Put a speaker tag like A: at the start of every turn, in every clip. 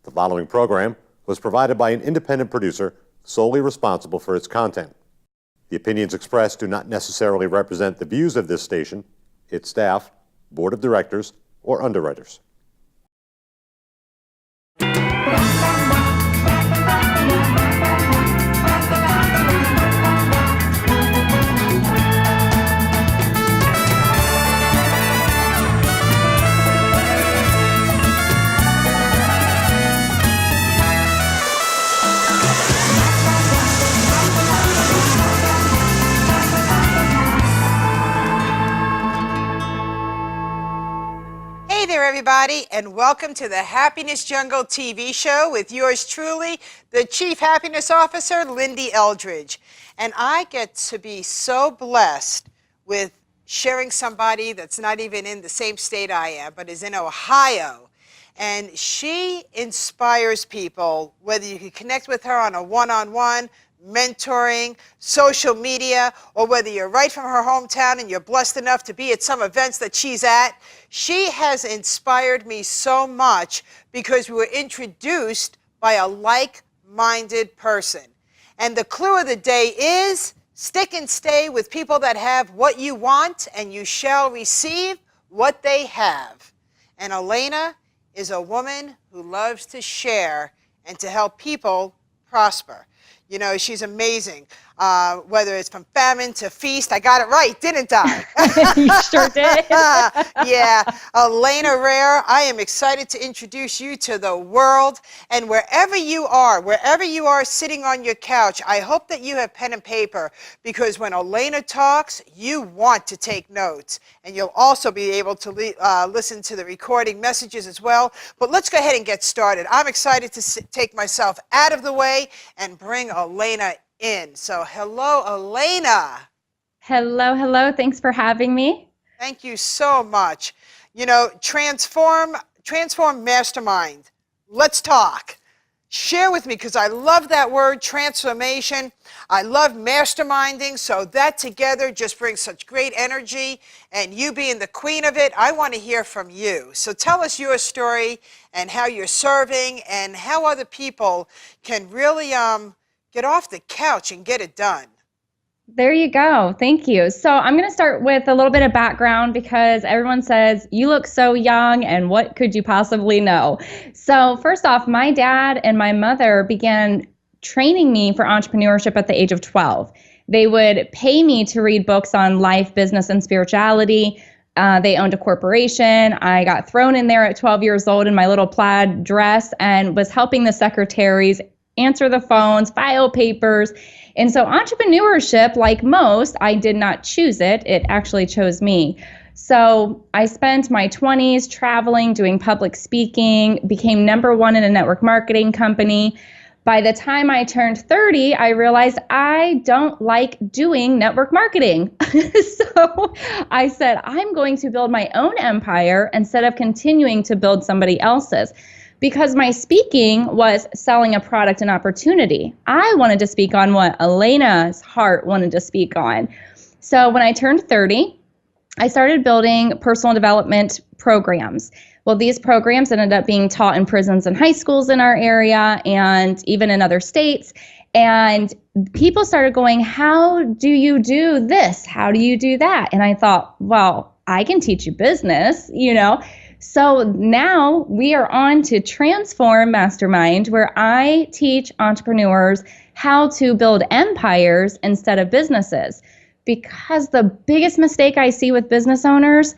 A: The following program was provided by an independent producer solely responsible for its content. The opinions expressed do not necessarily represent the views of this station, its staff, board of directors, or underwriters.
B: Hey there, everybody, and welcome to the Happiness Jungle TV show with yours truly, the Chief Happiness Officer, Lyn-Dee Eldridge. And I get to be so blessed with sharing somebody that's not even in the same state I am, but is in Ohio. And she inspires people, whether you can connect with her on a one-on-one, mentoring, social media, or whether you're right from her hometown and you're blessed enough to be at some events that she's at. She has inspired me so much because we were introduced by a like-minded person. And the clue of the day is stick and stay with people that have what you want, and you shall receive what they have. And Elena is a woman who loves to share and to help people prosper. You know, she's amazing. Whether it's from famine to feast, I got it right, didn't I?
C: You sure did.
B: Yeah, Elena Rahrig, I am excited to introduce you to the world. And wherever you are sitting on your couch, I hope that you have pen and paper, because when Elena talks, you want to take notes. And you'll also be able to listen to the recording messages as well. But let's go ahead and get started. I'm excited to take myself out of the way and bring Elena in. So hello, Elena.
C: Hello, hello. Thanks for having me.
B: Thank you so much. You know, transform mastermind. Let's talk. Share with me, because I love that word, transformation. I love masterminding, so that together just brings such great energy. And you being the queen of it, I want to hear from you. So tell us your story and how you're serving and how other people can really get off the couch and get it done.
C: There you go. Thank you. So I'm going to start with a little bit of background, because everyone says, you look so young and what could you possibly know? So first off, my dad and my mother began training me for entrepreneurship at the age of 12. They would pay me to read books on life, business, and spirituality. They owned a corporation. I got thrown in there at 12 years old in my little plaid dress and was helping the secretaries answer the phones, file papers. And so entrepreneurship, like most, I did not choose it. It actually chose me. So I spent my 20s traveling, doing public speaking, became #1 in a network marketing company. By the time I turned 30, I realized I don't like doing network marketing. So I said, I'm going to build my own empire instead of continuing to build somebody else's. Because my speaking was selling a product and opportunity. I wanted to speak on what Elena's heart wanted to speak on. So when I turned 30, I started building personal development programs. Well, these programs ended up being taught in prisons and high schools in our area and even in other states. And people started going, how do you do this? How do you do that? And I thought, well, I can teach you business, you know. So now we are on to Transform Mastermind, where I teach entrepreneurs how to build empires instead of businesses. Because the biggest mistake I see with business owners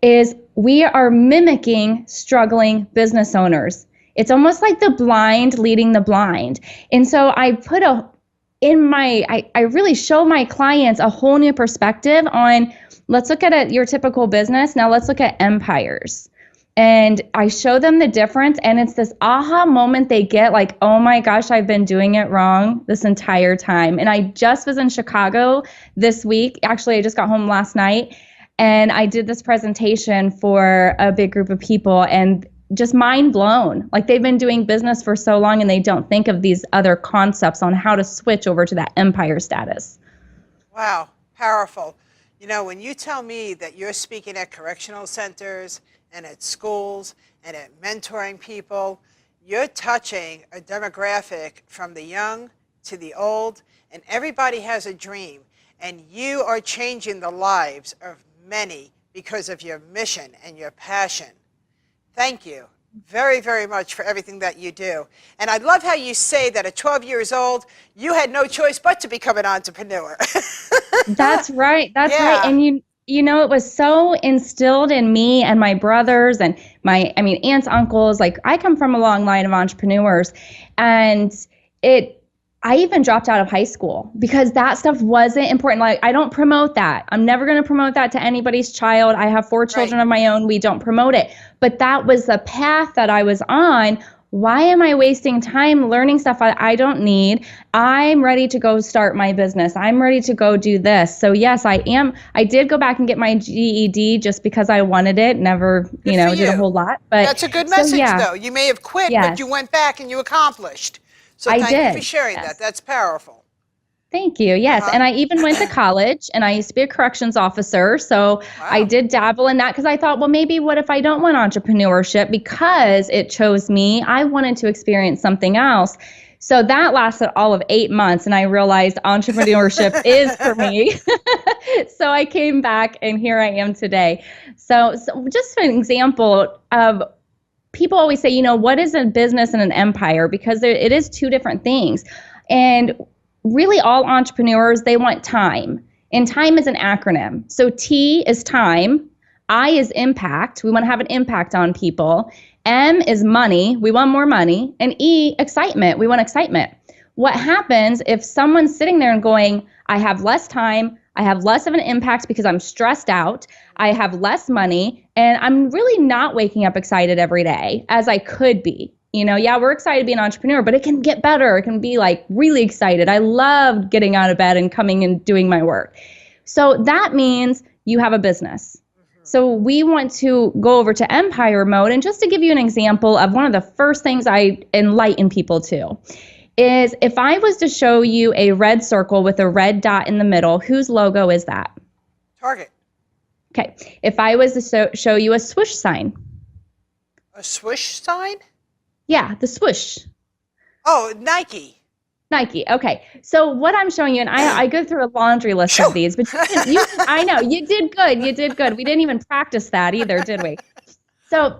C: is we are mimicking struggling business owners. It's almost like the blind leading the blind. And so I put I really show my clients a whole new perspective on, let's look at your typical business. Now let's look at empires. And I show them the difference, and it's this aha moment they get, like, oh my gosh, I've been doing it wrong this entire time. And I just was in Chicago this week. Actually, I just got home last night, and I did this presentation for a big group of people, and just mind blown. Like, they've been doing business for so long, and they don't think of these other concepts on how to switch over to that empire status.
B: Wow, powerful. You know, when you tell me that you're speaking at correctional centers and at schools and at mentoring people, you're touching a demographic from the young to the old, and everybody has a dream. And you are changing the lives of many because of your mission and your passion. Thank you very, very much for everything that you do. And I love how you say that at 12 years old, you had no choice but to become an entrepreneur.
C: That's right. That's
B: Yeah.
C: right. And you know, it was so instilled in me and my brothers and aunts, uncles. Like, I come from a long line of entrepreneurs, and I even dropped out of high school because that stuff wasn't important. Like, I don't promote that. I'm never going to promote that to anybody's child. I have 4 children of my own. We don't promote it. But that was the path that I was on. Why am I wasting time learning stuff I don't need? I'm ready to go start my business. I'm ready to go do this. So yes, I am. I did go back and get my GED just because I wanted it. Never, did a whole lot. But
B: that's a good message, though. You may have quit, but you went back and you accomplished. So thank you for sharing that. That's powerful.
C: Thank you. Yes. And I even went to college, and I used to be a corrections officer. So I did dabble in that because I thought, well, maybe what if I don't want entrepreneurship because it chose me? I wanted to experience something else. So that lasted all of 8 months, and I realized entrepreneurship is for me. So I came back, and here I am today. So just an example of, people always say, what is a business and an empire? Because it is 2 different things. And really, all entrepreneurs, they want time. And time is an acronym. So T is time. I is impact. We want to have an impact on people. M is money. We want more money. And E, excitement. We want excitement. What happens if someone's sitting there and going, I have less time, I have less of an impact because I'm stressed out, I have less money, and I'm really not waking up excited every day as I could be. We're excited to be an entrepreneur, but it can get better. It can be like really excited. I love getting out of bed and coming and doing my work. So that means you have a business. So we want to go over to empire mode. And just to give you an example of one of the first things I enlighten people to is, if I was to show you a red circle with a red dot in the middle, whose logo is that?
B: Target.
C: Okay. If I was to show you a swoosh sign.
B: A swoosh sign?
C: Yeah, the swoosh.
B: Oh, Nike.
C: Nike. Okay. So what I'm showing you, and I go through a laundry list of these, but I know you did good. You did good. We didn't even practice that either, did we? So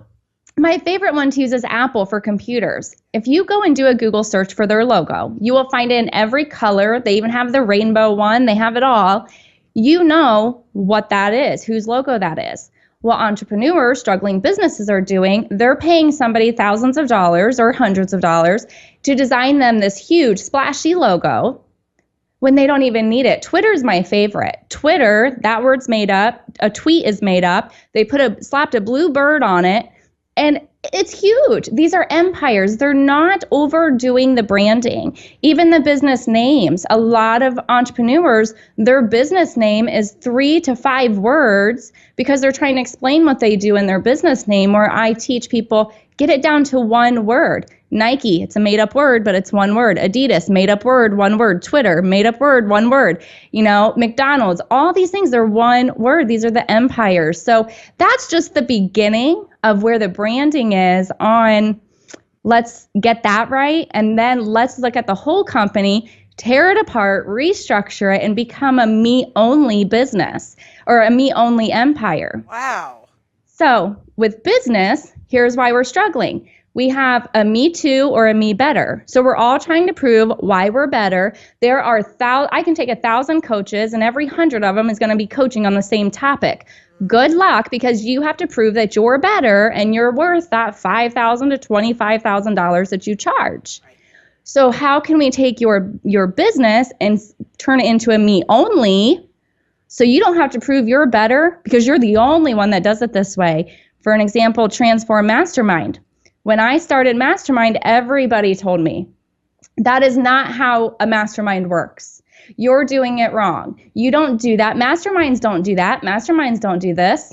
C: my favorite one to use is Apple for computers. If you go and do a Google search for their logo, you will find it in every color. They even have the rainbow one. They have it all. You know what that is, whose logo that is. What entrepreneurs, struggling businesses are doing, they're paying somebody thousands of dollars or hundreds of dollars to design them this huge splashy logo when they don't even need it. Twitter's my favorite. Twitter, that word's made up. A tweet is made up. They slapped a blue bird on it, and it's huge. These are empires. They're not overdoing the branding. Even the business names. A lot of entrepreneurs, their business name is 3 to 5 words because they're trying to explain what they do in their business name, where I teach people, get it down to 1 word. Nike, it's a made-up word, but it's 1 word. Adidas, made-up word, 1 word. Twitter, made-up word, 1 word. McDonald's, all these things are 1 word. These are the empires. So that's just the beginning of where the branding is on. Let's get that right, and then let's look at the whole company, tear it apart, restructure it, and become a me-only business or a me-only empire.
B: Wow. So
C: with business, here's why we're struggling. We have a me too or a me better. So we're all trying to prove why we're better. There are I can take 1,000 coaches, and every 100 of them is going to be coaching on the same topic. Good luck, because you have to prove that you're better and you're worth that $5,000 to $25,000 that you charge. So how can we take your business and turn it into a me only, so you don't have to prove you're better because you're the only one that does it this way? For an example, Transform Mastermind. When I started Mastermind, everybody told me that is not how a mastermind works. You're doing it wrong. You don't do that. Masterminds don't do that. Masterminds don't do this.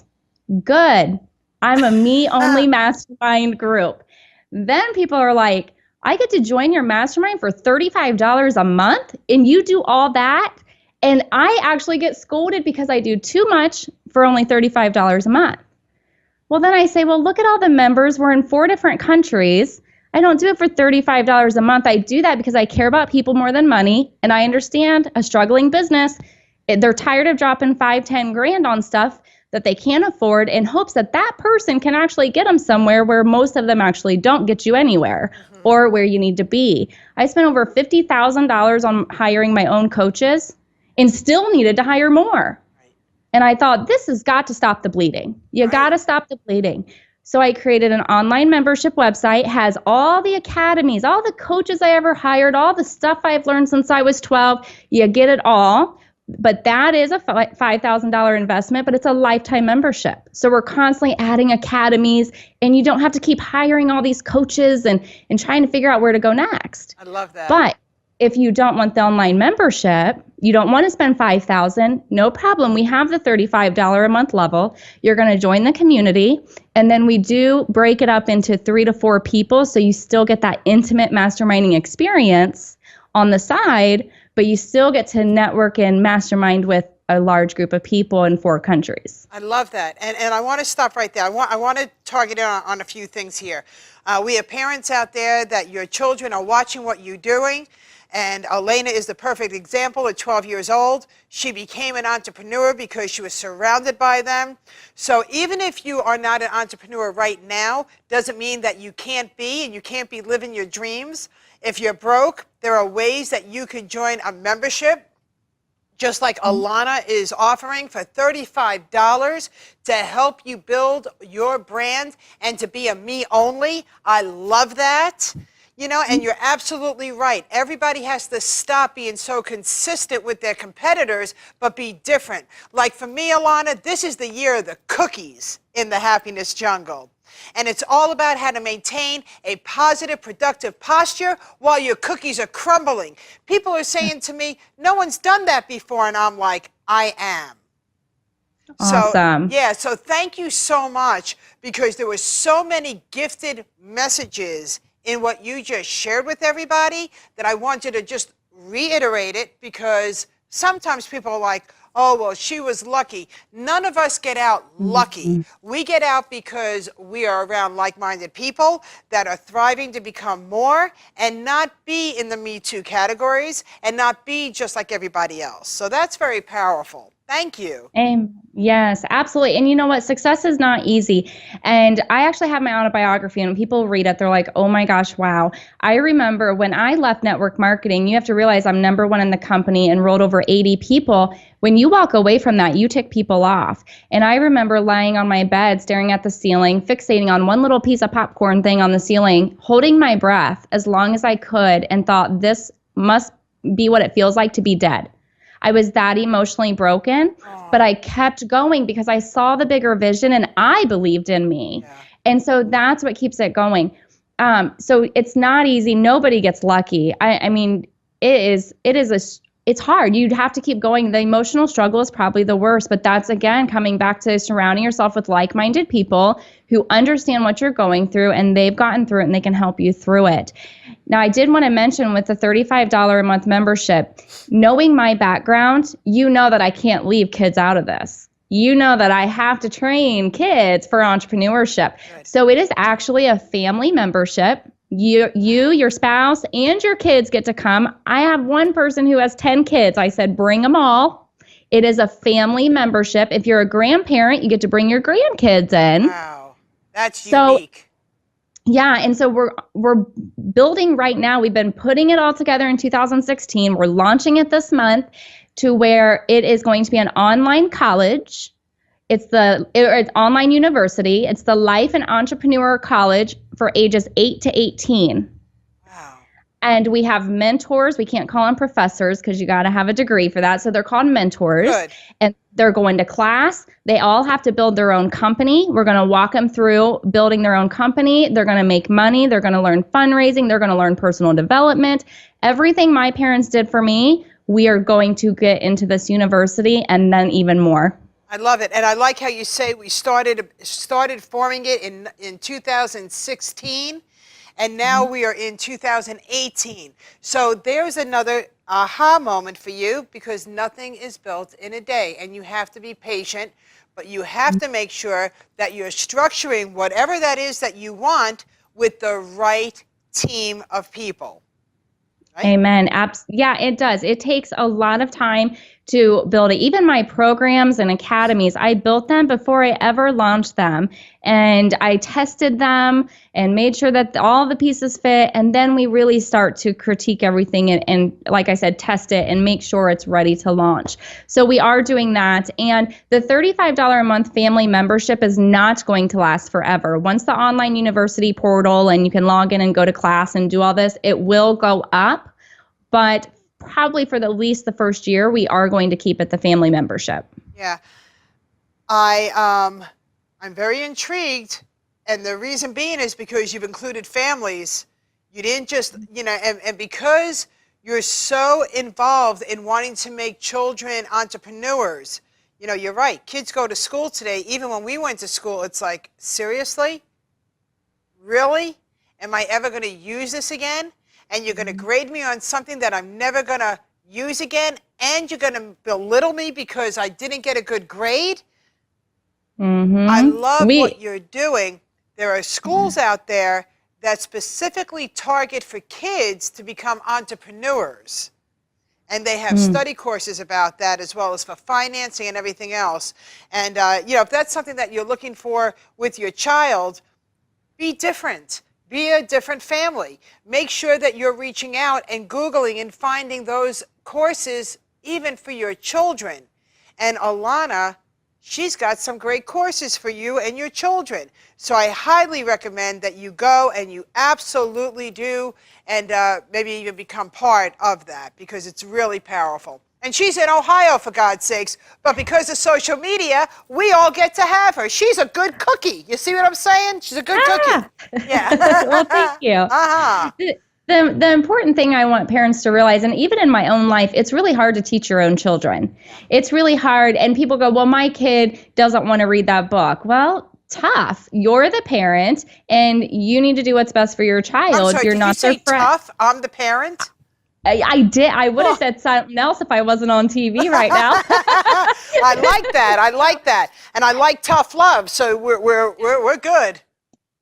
C: Good. I'm a me-only mastermind group. Then people are like, I get to join your mastermind for $35 a month, and you do all that? And I actually get scolded because I do too much for only $35 a month. Well, then I say, well, look at all the members. We're in 4 different countries. I don't do it for $35 a month. I do that because I care about people more than money. And I understand a struggling business, they're tired of dropping 5, 10 grand on stuff that they can't afford in hopes that that person can actually get them somewhere where most of them actually don't get you anywhere or where you need to be. I spent over $50,000 on hiring my own coaches and still needed to hire more. And I thought, this has got to stop the bleeding. You got to stop the bleeding. So I created an online membership website, has all the academies, all the coaches I ever hired, all the stuff I've learned since I was 12. You get it all. But that is a $5,000 investment, but it's a lifetime membership. So we're constantly adding academies, and you don't have to keep hiring all these coaches and trying to figure out where to go next.
B: I love that.
C: But if you don't want the online membership, you don't want to spend $5,000, no problem. We have the $35 a month level. You're going to join the community, and then we do break it up into 3 to 4 people, so you still get that intimate masterminding experience on the side, but you still get to network and mastermind with a large group of people in 4 countries.
B: I love that. And I want to stop right there. I want to target in on a few things here. We have parents out there that your children are watching what you're doing. And Elena is the perfect example at 12 years old. She became an entrepreneur because she was surrounded by them. So even if you are not an entrepreneur right now, doesn't mean that you can't be and you can't be living your dreams. If you're broke, there are ways that you can join a membership, just like Alana is offering for $35 to help you build your brand and to be a me only. I love that. You know, and you're absolutely right. Everybody has to stop being so consistent with their competitors, but be different. Like for me, Alana, this is the year of the cookies in the happiness jungle. And it's all about how to maintain a positive, productive posture while your cookies are crumbling. People are saying to me, no one's done that before. And I'm like, I am.
C: Awesome.
B: So, yeah, so thank you so much, because there were so many gifted messages in what you just shared with everybody that I wanted to just reiterate it, because sometimes people are like, oh, well, she was lucky. None of us get out lucky. We get out because we are around like-minded people that are thriving to become more and not be in the Me Too categories and not be just like everybody else. So that's very powerful. Thank you.
C: Yes, absolutely. And you know what? Success is not easy. And I actually have my autobiography, and when people read it, they're like, oh my gosh, wow. I remember when I left network marketing, you have to realize I'm #1 in the company, enrolled over 80 people. When you walk away from that, you tick people off. And I remember lying on my bed, staring at the ceiling, fixating on one little piece of popcorn thing on the ceiling, holding my breath as long as I could, and thought, this must be what it feels like to be dead. I was that emotionally broken, but I kept going because I saw the bigger vision and I believed in me. Yeah. And so that's what keeps it going. So it's not easy. Nobody gets lucky. I mean, it's hard. You'd have to keep going. The emotional struggle is probably the worst, but that's, again, coming back to surrounding yourself with like-minded people who understand what you're going through, and they've gotten through it and they can help you through it. Now, I did want to mention, with the $35 a month membership, knowing my background, you know that I can't leave kids out of this. You know that I have to train kids for entrepreneurship. Good. So it is actually a family membership. You, your spouse, and your kids get to come. I have one person who has 10 kids. I said, bring them all. It is a family membership. If you're a grandparent, you get to bring your grandkids in.
B: Wow, that's unique.
C: Yeah, and so we're building right now. We've been putting it all together in 2016. We're launching it this month to where it is going to be an online college. It's online university. It's the Life and Entrepreneur College for ages 8 to 18.
B: Wow.
C: And we have mentors. We can't call them professors because you got to have a degree for that. So they're called mentors.
B: Good. And
C: they're going to class. They all have to build their own company. We're going to walk them through building their own company. They're going to make money. They're going to learn fundraising. They're going to learn personal development. Everything my parents did for me, we are going to get into this university, and then even more.
B: I love it. And I like how you say we started forming it in 2016, and now we are in 2018. So there's another aha moment for you, because nothing is built in a day, and you have to be patient, but you have to make sure that you're structuring whatever that is that you want with the right team of people. Right?
C: Amen. Yeah, it does. It takes a lot of time to build it. Even my programs and academies, I built them before I ever launched them. And I tested them and made sure that all the pieces fit. And then we really start to critique everything and like I said, test it and make sure it's ready to launch. So we are doing that. And the $35 a month family membership is not going to last forever. Once the online university portal and you can log in and go to class and do all this, it will go up. But probably for at least the first year, we are going to keep it the family membership.
B: Yeah. I'm very intrigued, and the reason being is because you've included families. You didn't just, and because you're so involved in wanting to make children entrepreneurs. You're right. Kids go to school today. Even when we went to school, it's like, seriously? Really? Am I ever going to use this again? And you're going to grade me on something that I'm never going to use again, and you're going to belittle me because I didn't get a good grade? I love what you're doing. There are schools out there that specifically target for kids to become entrepreneurs. And they have study courses about that, as well as for financing and everything else. And, if that's something that you're looking for with your child, be different. Be a different family. Make sure that you're reaching out and Googling and finding those courses even for your children. And Alana, she's got some great courses for you and your children. So I highly recommend that you go and you absolutely do, and maybe even become part of that, because it's really powerful. And she's in Ohio, for God's sakes, but because of social media, we all get to have her. She's a good cookie. You see what I'm saying? She's a good cookie. Yeah.
C: Well, thank you. The important thing I want parents to realize, and even in my own life, it's really hard to teach your own children. It's really hard. And people go, well, my kid doesn't want to read that book. Well, tough. You're the parent, and you need to do what's best for your child.
B: I'm sorry,
C: You're
B: did
C: not
B: you say
C: their friend.
B: tough? I'm the parent?
C: I did. I would have said something else if I wasn't on TV right now.
B: I like that. I like that. And I like tough love. So we're good.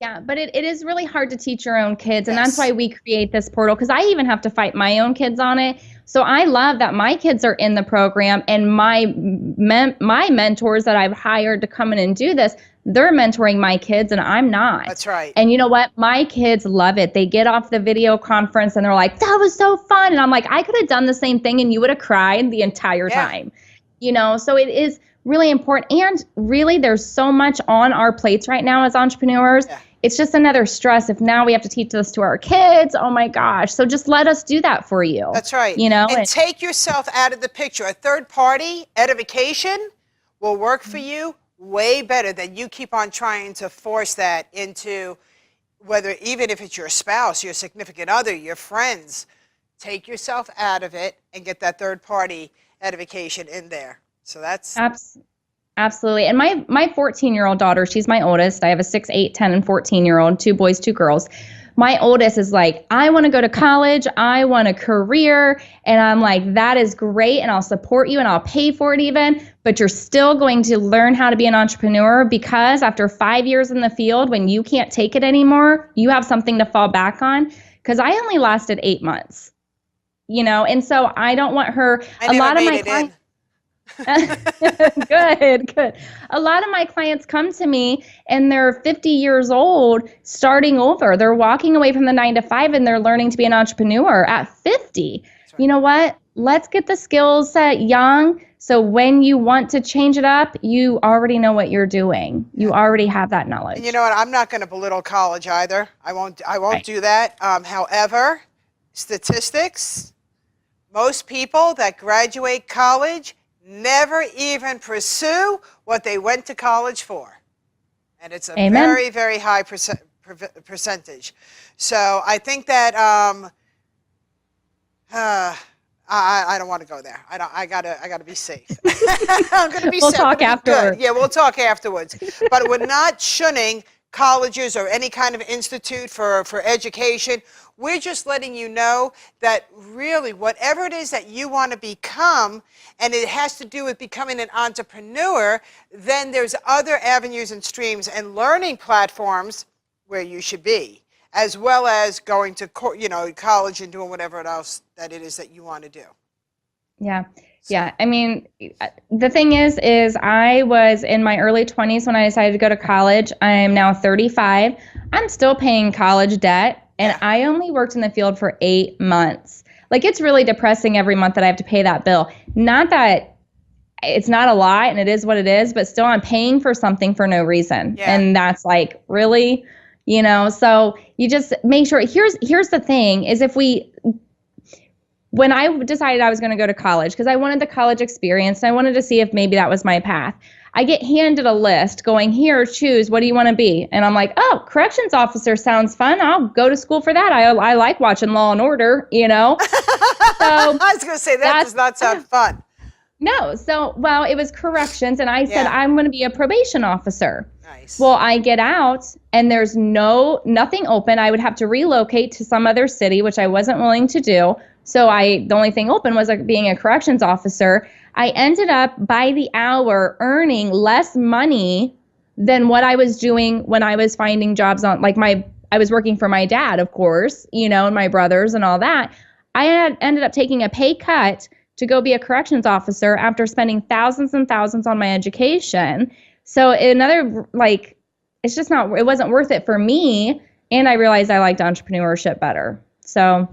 C: Yeah, but it is really hard to teach your own kids. And that's why we create this portal, because I even have to fight my own kids on it. So I love that my kids are in the program, and my mentors that I've hired to come in and do this, they're mentoring my kids and I'm not.
B: That's right.
C: And you know what? My kids love it. They get off the video conference and they're like, that was so fun. And I'm like, I could have done the same thing and you would have cried the entire time. So it is really important. And really, there's so much on our plates right now as entrepreneurs. Yeah. It's just another stress if now we have to teach this to our kids. Oh my gosh. So just let us do that for you.
B: That's right. And take yourself out of the picture. A third party edification will work for you way better than you keep on trying to force that into, whether, even if it's your spouse, your significant other, your friends. Take yourself out of it and get that third party edification in there. So that's
C: absolutely. And my 14-year-old daughter, she's my oldest. I have a 6, 8, 10, and 14-year-old, 2 boys, 2 girls. My oldest is like, I want to go to college. I want a career. And I'm like, that is great. And I'll support you and I'll pay for it even. But you're still going to learn how to be an entrepreneur, because after 5 years in the field, when you can't take it anymore, you have something to fall back on. Because I only lasted 8 months, and so I don't want her. A lot of my clients. Good. A lot of my clients come to me and they're 50 years old, starting over. They're walking away from the 9 to 5 and they're learning to be an entrepreneur at 50. Right. You know what? Let's get the skill set young. So when you want to change it up, you already know what you're doing. You already have that knowledge.
B: And you know what? I'm not going to belittle college either. I won't do that. However, statistics, most people that graduate college never even pursue what they went to college for. And it's a very, very high percentage. So I think that I don't want to go there. I gotta be safe. I'm gonna be safe.
C: We'll talk afterwards.
B: Yeah, we'll talk afterwards. But we're not shunning colleges or any kind of institute for education. We're just letting you know that really whatever it is that you want to become, and it has to do with becoming an entrepreneur, then there's other avenues and streams and learning platforms where you should be. as well as going to college and doing whatever else that it is that you want to do.
C: Yeah. Yeah. I mean, the thing is I was in my early 20s when I decided to go to college. I am now 35. I'm still paying college debt, and I only worked in the field for 8 months. Like, it's really depressing every month that I have to pay that bill. Not that it's not a lot and it is what it is, but still I'm paying for something for no reason. Yeah. And that's like, really, so you just make sure. Here's the thing is, when I decided I was going to go to college, because I wanted the college experience, and I wanted to see if maybe that was my path, I get handed a list going, here, choose, what do you want to be? And I'm like, oh, corrections officer sounds fun. I'll go to school for that. I like watching Law and Order, So
B: I was going to say, that does not sound fun.
C: No. So, well, it was corrections, and I said, I'm going to be a probation officer.
B: Nice.
C: Well, I get out, and there's nothing open. I would have to relocate to some other city, which I wasn't willing to do. So the only thing open was being a corrections officer. I ended up by the hour earning less money than what I was doing when I was finding jobs on, I was working for my dad, of course, and my brothers and all that. I had ended up taking a pay cut to go be a corrections officer after spending thousands and thousands on my education. So it wasn't worth it for me. And I realized I liked entrepreneurship better. So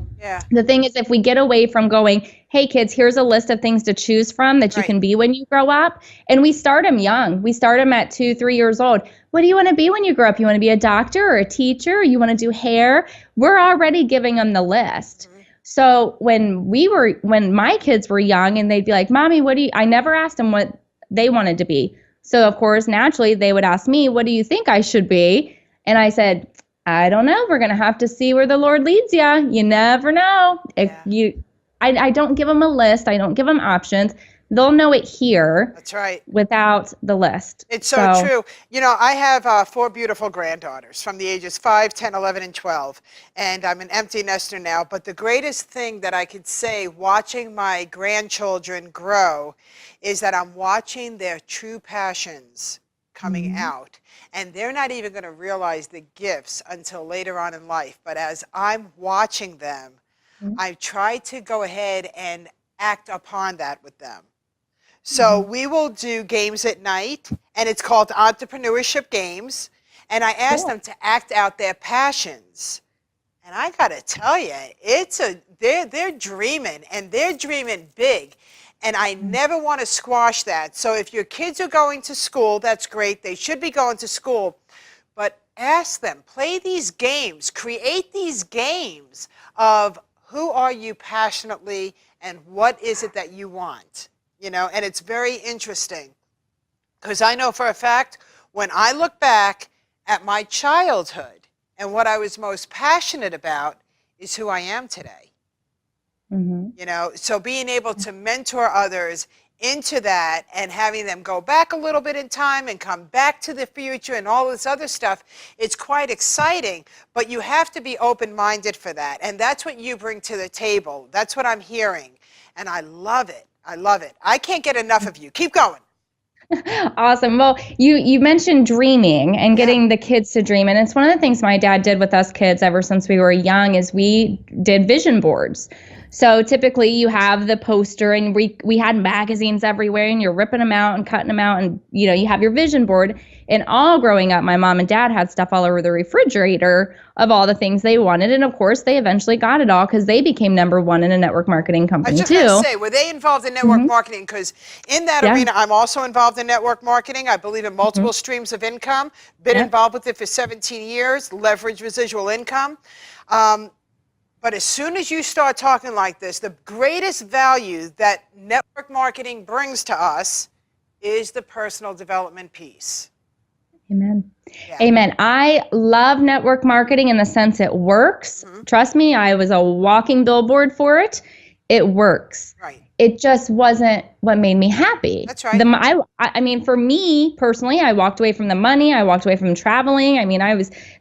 C: the thing is, if we get away from going, hey, kids, here's a list of things to choose from that you can be when you grow up. And we start them young. We start them at 2-3 years old. What do you want to be when you grow up? You want to be a doctor or a teacher? Or you want to do hair? We're already giving them the list. Mm-hmm. So when my kids were young and they'd be like, Mommy, I never asked them what they wanted to be. So of course, naturally, they would ask me, what do you think I should be? And I said, I don't know. We're going to have to see where the Lord leads you. You never know. I don't give them a list. I don't give them options. They'll know it here.
B: That's right.
C: Without the list.
B: It's so true. I have 4 beautiful granddaughters from the ages 5, 10, 11, and 12. And I'm an empty nester now. But the greatest thing that I could say watching my grandchildren grow is that I'm watching their true passions coming out. And they're not even going to realize the gifts until later on in life. But as I'm watching them, I try to go ahead and act upon that with them. So we will do games at night, and it's called Entrepreneurship Games. And I ask them to act out their passions. And I got to tell you, they're dreaming, and they're dreaming big. And I never want to squash that. So if your kids are going to school, that's great. They should be going to school. But ask them, play these games, create these games of who are you passionately and what is it that you want, And it's very interesting because I know for a fact when I look back at my childhood and what I was most passionate about is who I am today. So being able to mentor others into that and having them go back a little bit in time and come back to the future and all this other stuff, it's quite exciting, but you have to be open-minded for that. And that's what you bring to the table. That's what I'm hearing. And I love it. I love it. I can't get enough of you. Keep going.
C: Awesome. Well, you mentioned dreaming and getting the kids to dream. And it's one of the things my dad did with us kids ever since we were young is we did vision boards. So typically you have the poster and we had magazines everywhere and you're ripping them out and cutting them out and, you have your vision board. And all growing up, my mom and dad had stuff all over the refrigerator of all the things they wanted. And of course, they eventually got it all because they became #1 in a network marketing company
B: I was just going to say, were they involved in network marketing? Because in that arena, I'm also involved in network marketing. I believe in multiple streams of income. Been involved with it for 17 years, leverage residual income. But as soon as you start talking like this, the greatest value that network marketing brings to us is the personal development piece.
C: Amen. Yeah. Amen. I love network marketing in the sense it works. Trust me, I was a walking billboard for it. It works. Right. It just wasn't what made me happy.
B: That's right.
C: I mean, for me personally, I walked away from the money. I walked away from traveling. I mean,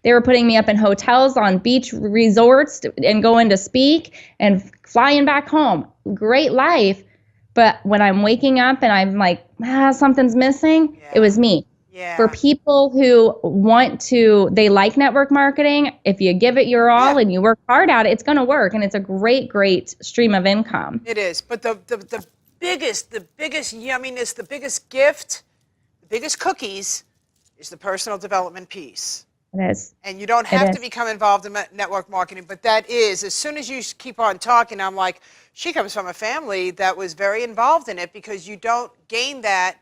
C: they were putting me up in hotels on beach resorts and going to speak and flying back home. Great life. But when I'm waking up and I'm like, something's missing, it was me.
B: Yeah.
C: For people who they like network marketing, if you give it your all and you work hard at it, it's going to work. And it's a great, great stream of income.
B: It is. But the biggest yumminess, the biggest gift, the biggest cookies is the personal development piece.
C: It is.
B: And you don't have to become involved in network marketing, but that is, as soon as you keep on talking, I'm like, she comes from a family that was very involved in it, because you don't gain that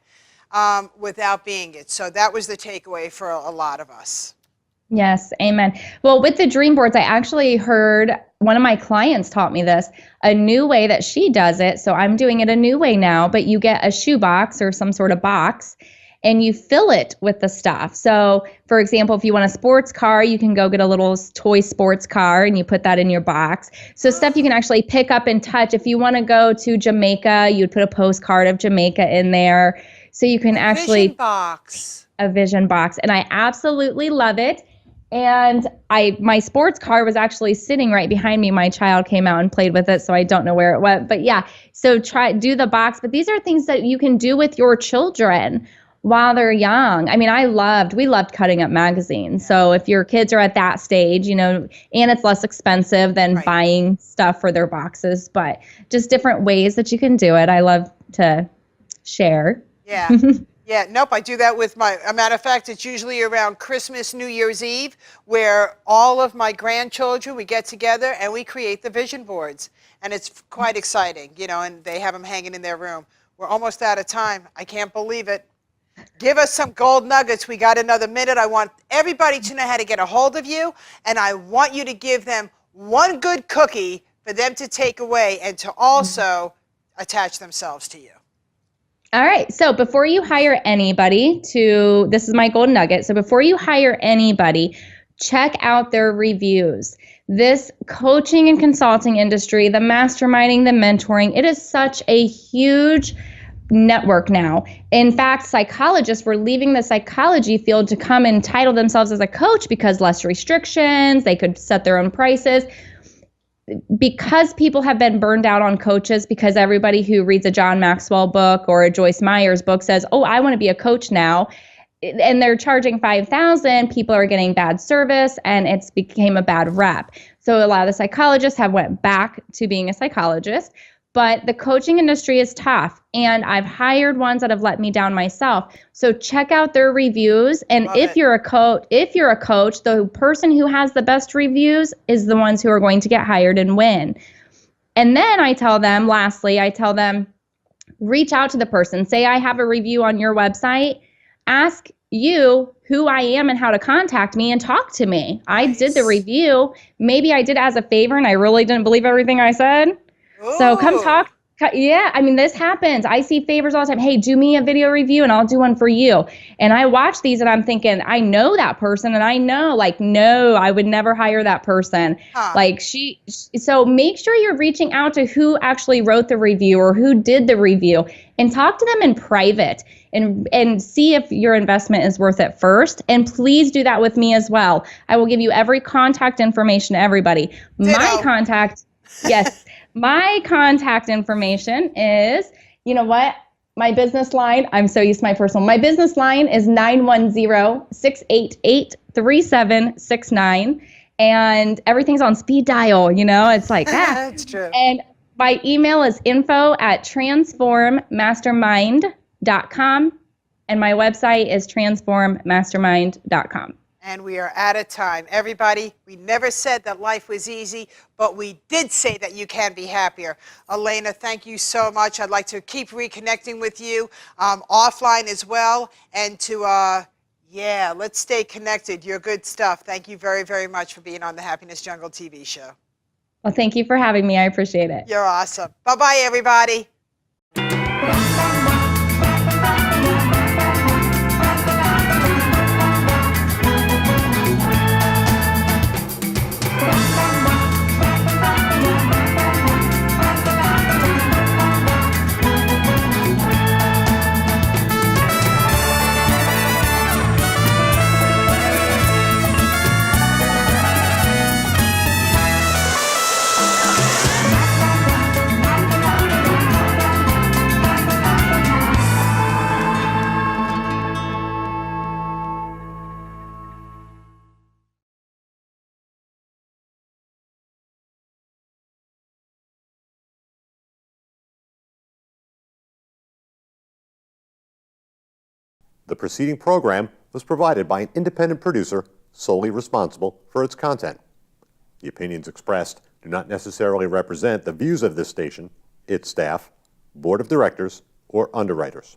B: without being it. So that was the takeaway for a lot of us.
C: Yes, amen. Well, with the dream boards, I actually heard one of my clients taught me this, a new way that she does it. So I'm doing it a new way now, but you get a shoebox or some sort of box and you fill it with the stuff. So for example, if you want a sports car, you can go get a little toy sports car and you put that in your box. So stuff you can actually pick up and touch. If you want to go to Jamaica, you'd put a postcard of Jamaica in there. So you can actually
B: vision box.
C: A vision box. And I absolutely love it. And my sports car was actually sitting right behind me. My child came out and played with it, so I don't know where it went. But yeah, so do the box. But these are things that you can do with your children while they're young. I mean, we loved cutting up magazines. So if your kids are at that stage, and it's less expensive than buying stuff for their boxes, but just different ways that you can do it. I love to share.
B: Yeah. Yeah, nope, I do that with a matter of fact, it's usually around Christmas, New Year's Eve, where all of my grandchildren, we get together and we create the vision boards. And it's quite exciting, and they have them hanging in their room. We're almost out of time. I can't believe it. Give us some gold nuggets. We got another minute. I want everybody to know how to get a hold of you, and I want you to give them one good cookie for them to take away and to also attach themselves to you.
C: All right. So before you hire anybody this is my golden nugget. So before you hire anybody, check out their reviews. This coaching and consulting industry, the masterminding, the mentoring, it is such a huge network now. In fact, psychologists were leaving the psychology field to come and title themselves as a coach because less restrictions, they could set their own prices. Because people have been burned out on coaches, because everybody who reads a John Maxwell book or a Joyce Meyer's book says, oh, I want to be a coach now, and they're charging $5,000, people are getting bad service, and it's became a bad rep. So a lot of the psychologists have went back to being a psychologist, but the coaching industry is tough, and I've hired ones that have let me down myself. So check out their reviews, and if you're a coach, the person who has the best reviews is the ones who are going to get hired and win. And then I tell them, reach out to the person. Say I have a review on your website. Ask you who I am and how to contact me and talk to me. Nice. I did the review. Maybe I did it as a favor and I really didn't believe everything I said. Ooh. So come talk. Yeah, I mean, this happens. I see favors all the time. Hey, do me a video review and I'll do one for you. And I watch these and I'm thinking, I know that person, and I know, no, I would never hire that person. Huh. So make sure you're reaching out to who actually wrote the review or who did the review, and talk to them in private and see if your investment is worth it first. And please do that with me as well. I will give you every contact information to everybody.
B: Ditto.
C: My contact information is, my business line, I'm so used to my personal, my business line is 910-688-3769, and everything's on speed dial, it's like that.
B: That's true.
C: And my email is info@transformmastermind.com, and my website is transformmastermind.com.
B: And we are out of time. Everybody, we never said that life was easy, but we did say that you can be happier. Elena, thank you so much. I'd like to keep reconnecting with you offline as well. And let's stay connected. You're good stuff. Thank you very, very much for being on the Happiness Jungle TV show.
C: Well, thank you for having me. I appreciate it.
B: You're awesome. Bye-bye, everybody.
A: The preceding program was provided by an independent producer solely responsible for its content. The opinions expressed do not necessarily represent the views of this station, its staff, board of directors, or underwriters.